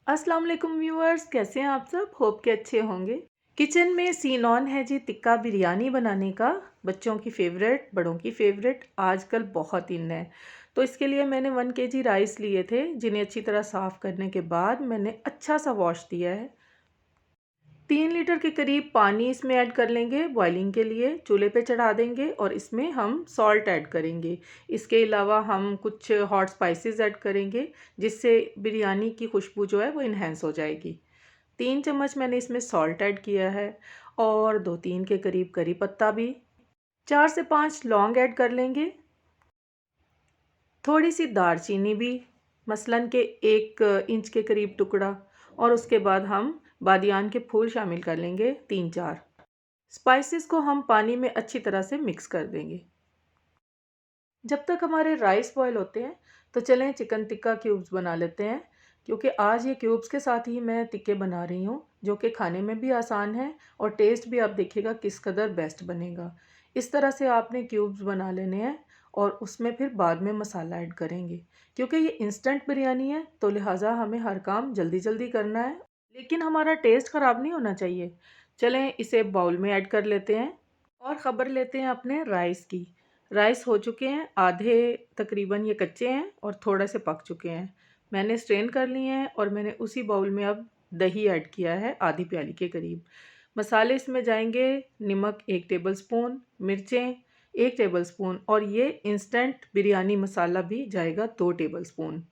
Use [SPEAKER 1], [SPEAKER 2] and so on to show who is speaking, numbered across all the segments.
[SPEAKER 1] अस्सलाम वालेकुम व्यूअर्स, कैसे हैं आप सब? होप के अच्छे होंगे। किचन में सीन ऑन है जी टिक्का बिरयानी बनाने का। बच्चों की फेवरेट, बड़ों की फेवरेट, आजकल बहुत इन है। तो इसके लिए मैंने 1 kg राइस लिए थे, जिन्हें अच्छी तरह साफ़ करने के बाद मैंने अच्छा सा वॉश दिया है। 3 लीटर के करीब पानी इसमें ऐड कर लेंगे बॉइलिंग के लिए, चूल्हे पे चढ़ा देंगे और इसमें हम सॉल्ट ऐड करेंगे। इसके अलावा हम कुछ हॉट स्पाइसेस ऐड करेंगे, जिससे बिरयानी की खुशबू जो है वो इन्हेंस हो जाएगी। 3 चम्मच मैंने इसमें सॉल्ट ऐड किया है और 2-3 के करीब करी पत्ता भी। 4 से 5 लौंग ऐड कर लेंगे। थोड़ी सी दालचीनी भी, मसलन के 1 इंच के करीब टुकड़ा। और उसके बाद हम बादियान के फूल शामिल कर लेंगे 3-4। स्पाइसेस को हम पानी में अच्छी तरह से मिक्स कर देंगे। जब तक हमारे राइस बॉयल होते हैं तो चलें चिकन टिक्का क्यूब्स बना लेते हैं, क्योंकि आज ये क्यूब्स के साथ ही मैं टिक्के बना रही हूँ, जो कि खाने में भी आसान है और टेस्ट भी आप देखिएगा किस कदर बेस्ट बनेगा। इस तरह से आपने क्यूब्स बना लेने हैं और उसमें फिर बाद में मसाला ऐड करेंगे, क्योंकि ये इंस्टेंट बिरयानी है तो लिहाजा हमें हर काम जल्दी जल्दी करना है, लेकिन हमारा टेस्ट ख़राब नहीं होना चाहिए। चलें इसे बाउल में ऐड कर लेते हैं और ख़बर लेते हैं अपने राइस की। राइस हो चुके हैं आधे, तकरीबन ये कच्चे हैं और थोड़े से पक चुके हैं। मैंने स्ट्रेन कर लिए हैं और मैंने उसी बाउल में अब दही ऐड किया है आधी प्याली के करीब। मसाले इसमें जाएंगे, नमक 1 टेबलस्पून, मिर्चें 1 टेबलस्पून और ये इंस्टेंट बिरयानी मसाला भी जाएगा 2 टेबलस्पून।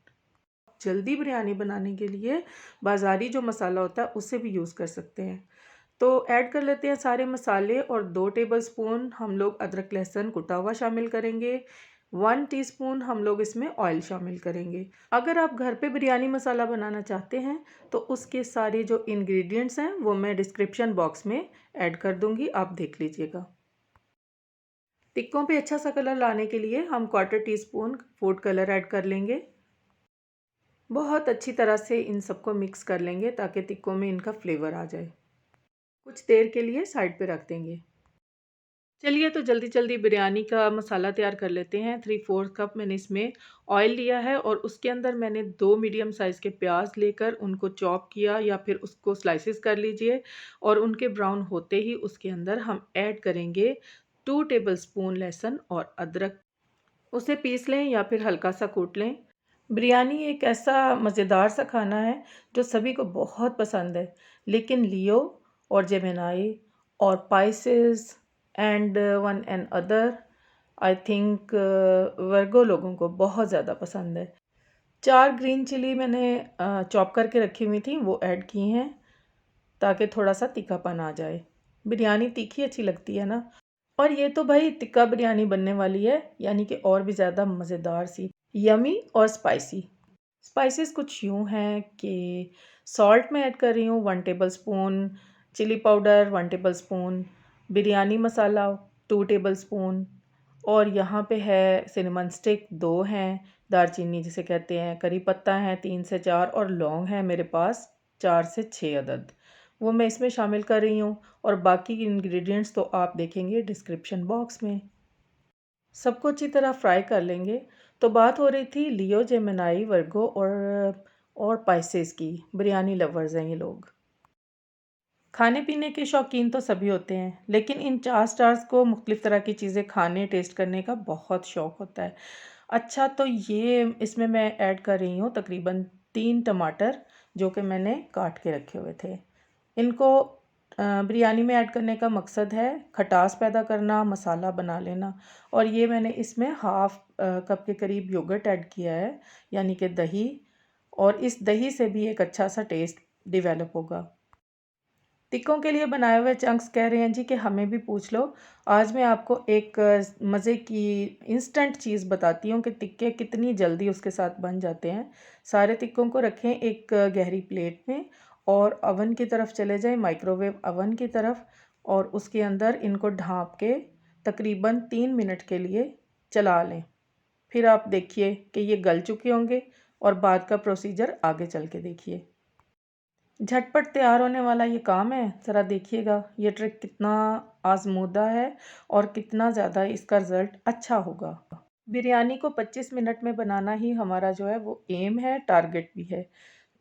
[SPEAKER 1] जल्दी बिरयानी बनाने के लिए बाज़ारी जो मसाला होता है उससे भी यूज़ कर सकते हैं। तो ऐड कर लेते हैं सारे मसाले और 2 टेबलस्पून हम लोग अदरक लहसुन कुटा हुआ शामिल करेंगे। 1 टीस्पून हम लोग इसमें ऑयल शामिल करेंगे। अगर आप घर पे बिरयानी मसाला बनाना चाहते हैं तो उसके सारे जो इंग्रेडिएंट्स हैं वो मैं डिस्क्रिप्शन बॉक्स में ऐड कर दूंगी, आप देख लीजिएगा। टिक्कों पे अच्छा सा कलर लाने के लिए हम 1/4 टीस्पून फूड कलर ऐड कर लेंगे। बहुत अच्छी तरह से इन सबको मिक्स कर लेंगे ताकि टिक्कों में इनका फ्लेवर आ जाए। कुछ देर के लिए साइड पे रख देंगे। चलिए तो जल्दी जल्दी बिरयानी का मसाला तैयार कर लेते हैं। 3/4 कप मैंने इसमें ऑयल लिया है और उसके अंदर मैंने 2 मीडियम साइज़ के प्याज लेकर उनको चॉप किया या फिर उसको स्लाइसेस कर लीजिए और उनके ब्राउन होते ही उसके अंदर हम ऐड करेंगे 2 टेबलस्पून लहसुन और अदरक। उसे पीस लें या फिर हल्का सा कूट लें। बिरयानी एक ऐसा मज़ेदार सा खाना है जो सभी को बहुत पसंद है, लेकिन लियो और जेमिनी और Pisces and one and other, I think Virgo लोगों को बहुत ज़्यादा पसंद है। 4 ग्रीन चिली मैंने चॉप करके रखी हुई थी, वो ऐड की हैं ताकि थोड़ा सा तीखापन आ जाए। बिरयानी तीखी अच्छी लगती है ना। और ये तो भाई टिक्का बिरयानी बनने वाली है, यानी कि और भी ज़्यादा मज़ेदार सी, यमी और स्पाइसी। स्पाइसेस कुछ यूँ हैं कि सॉल्ट मैं ऐड कर रही हूँ 1 tablespoon, chilli powder 1 tablespoon, biryani masala 2 tablespoon और यहाँ पे है सिनेमन स्टिक 2 हैं, दालचीनी जिसे कहते हैं, करी पत्ता है 3 से 4 और लौंग है मेरे पास 4 से 6 अदद। वो मैं इसमें शामिल कर रही हूँ और बाकी इंग्रेडिएंट्स तो आप देखेंगे डिस्क्रिप्शन बॉक्स में। सबको अच्छी तरह फ्राई कर लेंगे। तो बात हो रही थी लियो, जेमिनी, वर्गो और पाइसेस की। बिरयानी लवर्स हैं ये लोग। खाने पीने के शौकीन तो सभी होते हैं, लेकिन इन 4 स्टार्स को मुख्तलिफ़ तरह की चीज़ें खाने, टेस्ट करने का बहुत शौक़ होता है। अच्छा, तो ये इसमें मैं ऐड कर रही हूँ तकरीबन 3 टमाटर, जो कि मैंने काट के रखे हुए थे। इनको बिरयानी में ऐड करने का मकसद है खटास पैदा करना, मसाला बना लेना। और ये मैंने इसमें हाफ़ कप के करीब योगर्ट ऐड किया है, यानी कि दही। और इस दही से भी एक अच्छा सा टेस्ट डेवलप होगा। टिक्कों के लिए बनाए हुए चंक्स कह रहे हैं जी कि हमें भी पूछ लो। आज मैं आपको एक मज़े की इंस्टेंट चीज़ बताती हूँ कि टिक्के कितनी जल्दी उसके साथ बन जाते हैं। सारे टिक्कों को रखें एक गहरी प्लेट में और अवन की तरफ चले जाएं, माइक्रोवेव अवन की तरफ, और उसके अंदर इनको ढाँप के तकरीबन 3 मिनट के लिए चला लें। फिर आप देखिए कि ये गल चुके होंगे और बाद का प्रोसीजर आगे चल के देखिए। झटपट तैयार होने वाला ये काम है, ज़रा देखिएगा ये ट्रिक कितना आजमूदा है और कितना ज़्यादा इसका रिज़ल्ट अच्छा होगा। बिरयानी को 25 मिनट में बनाना ही हमारा जो है वो एम है, टारगेट भी है।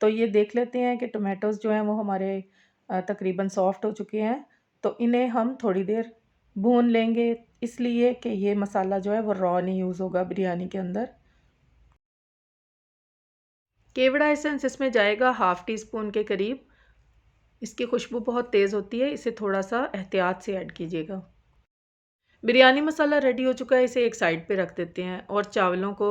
[SPEAKER 1] तो ये देख लेते हैं कि टोमेटोज़ जो हैं वो हमारे तकरीबन सॉफ़्ट हो चुके हैं। तो इन्हें हम थोड़ी देर भून लेंगे, इसलिए कि ये मसाला जो है वो रॉ नहीं यूज़ होगा बिरयानी के अंदर। केवड़ा एसेंस इसमें जाएगा हाफ़ टी स्पून के करीब। इसकी खुशबू बहुत तेज़ होती है, इसे थोड़ा-सा एहतियात से ऐड कीजिएगा। बिरयानी मसाला रेडी हो चुका है, इसे एक साइड पे रख देते हैं और चावलों को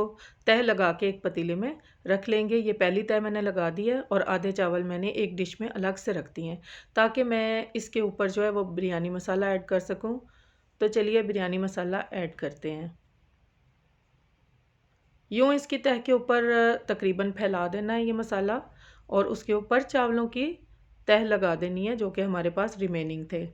[SPEAKER 1] तह लगा के एक पतीले में रख लेंगे। ये पहली तह मैंने लगा दी है और आधे चावल मैंने एक डिश में अलग से रख दिए हैं, ताकि मैं इसके ऊपर जो है वो बिरयानी मसाला ऐड कर सकूं। तो चलिए बिरयानी मसाला ऐड करते हैं। यूँ इसकी तह के ऊपर तकरीबन फैला देना है ये मसाला और उसके ऊपर चावलों की तह लगा देनी है, जो कि हमारे पास रिमेनिंग थे।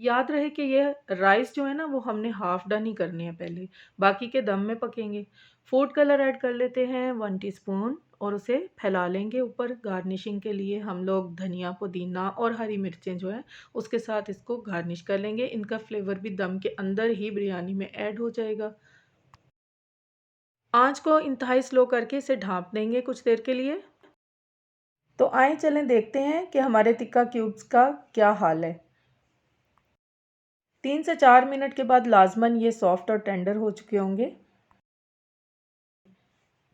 [SPEAKER 1] याद रहे कि ये राइस जो है ना वो हमने हाफ डन ही करने हैं पहले, बाकी के दम में पकेंगे। फूड कलर ऐड कर लेते हैं 1 टीस्पून और उसे फैला लेंगे ऊपर। गार्निशिंग के लिए हम लोग धनिया, पुदीना और हरी मिर्चें जो हैं उसके साथ इसको गार्निश कर लेंगे। इनका फ्लेवर भी दम के अंदर ही बिरयानी में ऐड हो जाएगा। आँच को इंतहाई स्लो करके इसे ढाँप देंगे कुछ देर के लिए। तो आइए चलें देखते हैं कि हमारे टिक्का क्यूब्स का क्या हाल है। 3 से 4 मिनट के बाद लाज़मन ये सॉफ्ट और टेंडर हो चुके होंगे।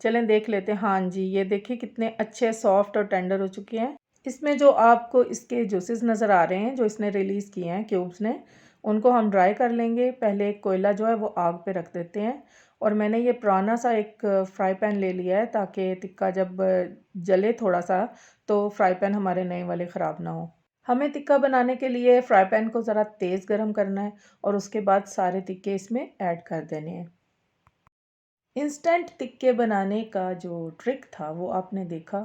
[SPEAKER 1] चलें देख लेते हैं। हाँ जी, ये देखिए कितने अच्छे सॉफ्ट और टेंडर हो चुके हैं। इसमें जो आपको इसके जूसेस नज़र आ रहे हैं, जो इसने रिलीज़ किए हैं क्यूब्स ने, उनको हम ड्राई कर लेंगे। पहले एक कोयला जो है वो आग पे रख देते हैं और मैंने ये पुराना सा एक फ्राई पैन ले लिया है, ताकि टिक्का जब जले थोड़ा-सा तो फ्राई पैन हमारे नए वाले ख़राब ना हो। हमें टिक्का बनाने के लिए फ्राई पैन को ज़रा तेज़ गरम करना है और उसके बाद सारे टिक्के इसमें ऐड कर देने हैं। इंस्टेंट टिक्के बनाने का जो ट्रिक था वो आपने देखा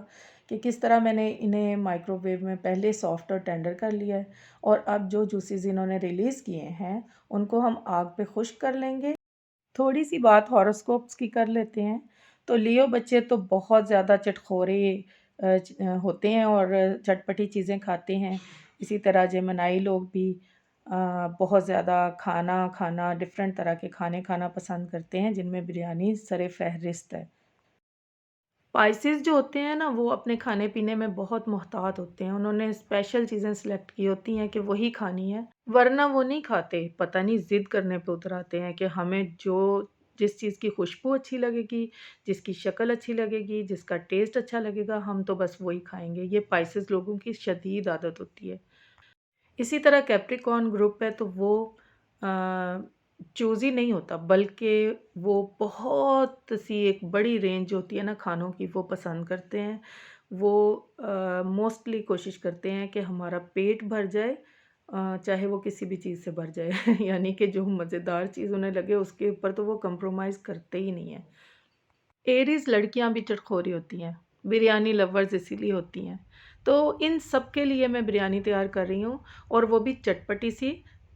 [SPEAKER 1] कि किस तरह मैंने इन्हें माइक्रोवेव में पहले सॉफ्ट और टेंडर कर लिया है और अब जो जूसेस इन्होंने रिलीज़ किए हैं उनको हम आग पे खुश्क कर लेंगे। थोड़ी सी बात हॉरोस्कोप्स की कर लेते हैं। तो लियो बच्चे तो बहुत ज़्यादा चटखोरे होते हैं और चटपटी चीज़ें खाते हैं। इसी तरह जेमिनी लोग भी बहुत ज़्यादा खाना खाना डिफ़रेंट तरह के खाने खाना पसंद करते हैं, जिनमें बिरयानी सर-ए-फ़हरिस्त है। स्पाइसेस जो होते हैं ना वो अपने खाने पीने में बहुत मुहतात होते हैं। उन्होंने स्पेशल चीज़ें सेलेक्ट की होती हैं कि वही खानी है, वरना वो नहीं खाते। पता नहीं ज़िद करने पे उतर आते हैं कि हमें जो जिस चीज़ की खुशबू अच्छी लगेगी, जिसकी शक्ल अच्छी लगेगी, जिसका टेस्ट अच्छा लगेगा, हम तो बस वही खाएँगे। ये पाइसेस लोगों की शदीद आदत होती है। इसी तरह कैप्रिकॉर्न ग्रुप है तो वो चूज़ी नहीं होता, बल्कि वो बहुत सी एक बड़ी रेंज होती है ना खानों की, वो पसंद करते हैं। वो मोस्टली कोशिश करते हैं कि हमारा पेट भर जाए, चाहे वो किसी भी चीज़ से भर जाए। यानी कि जो मज़ेदार चीज़ उन्हें लगे उसके ऊपर तो वो कंप्रोमाइज़ करते ही नहीं हैं। एरीज़ लड़कियां भी चटखोरी होती हैं, बिरयानी लवर्स इसीलिए होती हैं। तो इन सब के लिए मैं बिरयानी तैयार कर रही हूँ और वो भी चटपटी सी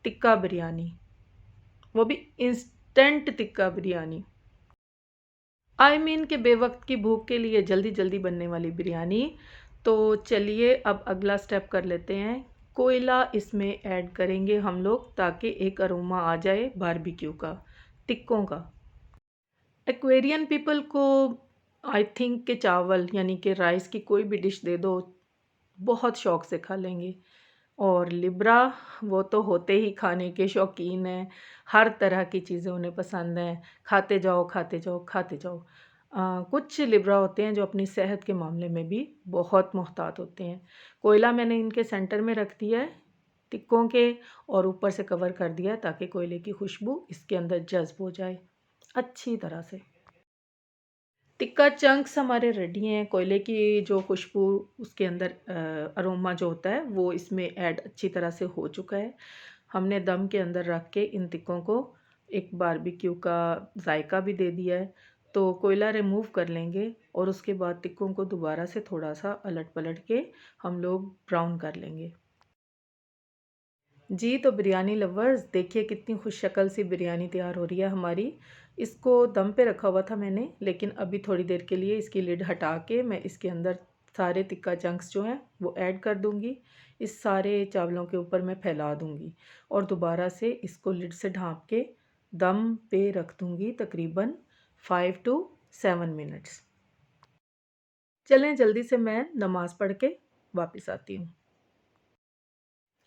[SPEAKER 1] टिक्का बिरयानी, वो भी instant tikka biryani. I mean के बेवक्त की भूख के लिए जल्दी जल्दी बनने वाली बिरयानी। तो चलिए अब अगला स्टेप कर लेते हैं। कोयला इसमें ऐड करेंगे हम लोग, ताकि एक अरोमा आ जाए बारबेक्यू का, टिक्कों का। एक्वेरियन पीपल को आई थिंक कि चावल यानी कि राइस की कोई भी डिश दे दो, बहुत शौक से खा लेंगे। और लिब्रा, वो तो होते ही खाने के शौकीन हैं। हर तरह की चीज़ें उन्हें पसंद हैं, खाते जाओ खाते जाओ खाते जाओ। कुछ लिब्रा होते हैं जो अपनी सेहत के मामले में भी बहुत मुहतात होते हैं। कोयला मैंने इनके सेंटर में रख दिया है टिक्कों के, और ऊपर से कवर कर दिया है ताकि कोयले की खुशबू इसके अंदर जज्ब हो जाए अच्छी तरह से। टिक्का चंक्स हमारे रेडी हैं। कोयले की जो खुशबू, उसके अंदर अरोमा जो होता है वो इसमें ऐड अच्छी तरह से हो चुका है। हमने दम के अंदर रख के इन टिक्कों को एक बारबेक्यू का जायका भी दे दिया है। तो कोयला रिमूव कर लेंगे और उसके बाद टिक्कों को दोबारा से थोड़ा सा अलट पलट के हम लोग ब्राउन कर लेंगे। जी, तो बिरयानी लवर्स देखिए कितनी खुश शक्ल सी बिरयानी तैयार हो रही है हमारी। इसको दम पे रखा हुआ था मैंने, लेकिन अभी थोड़ी देर के लिए इसकी लिड हटा के मैं इसके अंदर सारे टिक्का चंक्स जो हैं वो ऐड कर दूँगी। इस सारे चावलों के ऊपर मैं फैला दूँगी और दोबारा से इसको लिड से ढाँप के दम पे रख दूँगी तकरीबन 5 टू 7 मिनट्स। चलें जल्दी से मैं नमाज़ पढ़ के वापस आती हूँ।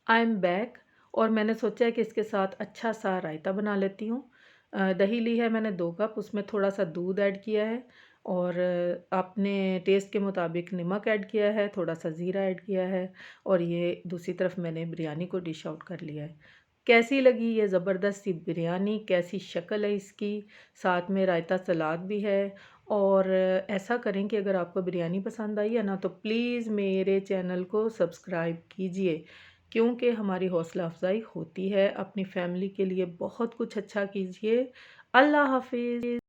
[SPEAKER 1] आई एम बैक और मैंने सोचा है कि इसके साथ अच्छा सा रायता बना लेती हूँ। दही ली है मैंने 2 कप, उसमें थोड़ा-सा दूध ऐड किया है और अपने टेस्ट के मुताबिक नमक ऐड किया है, थोड़ा-सा ज़ीरा ऐड किया है और ये दूसरी तरफ मैंने बिरयानी को डिश आउट कर लिया है। कैसी लगी ये ज़बरदस्त सी बिरयानी, कैसी शक्ल है इसकी, साथ में रायता सलाद भी है और ऐसा करें कि अगर आपको बिरयानी पसंद आई है ना, तो प्लीज़ मेरे चैनल को सब्सक्राइब कीजिए। क्योंकि हमारी हौसला अफ़ज़ाई होती है। अपनी फ़ैमिली के लिए बहुत कुछ अच्छा कीजिए। अल्लाह हाफ़िज़।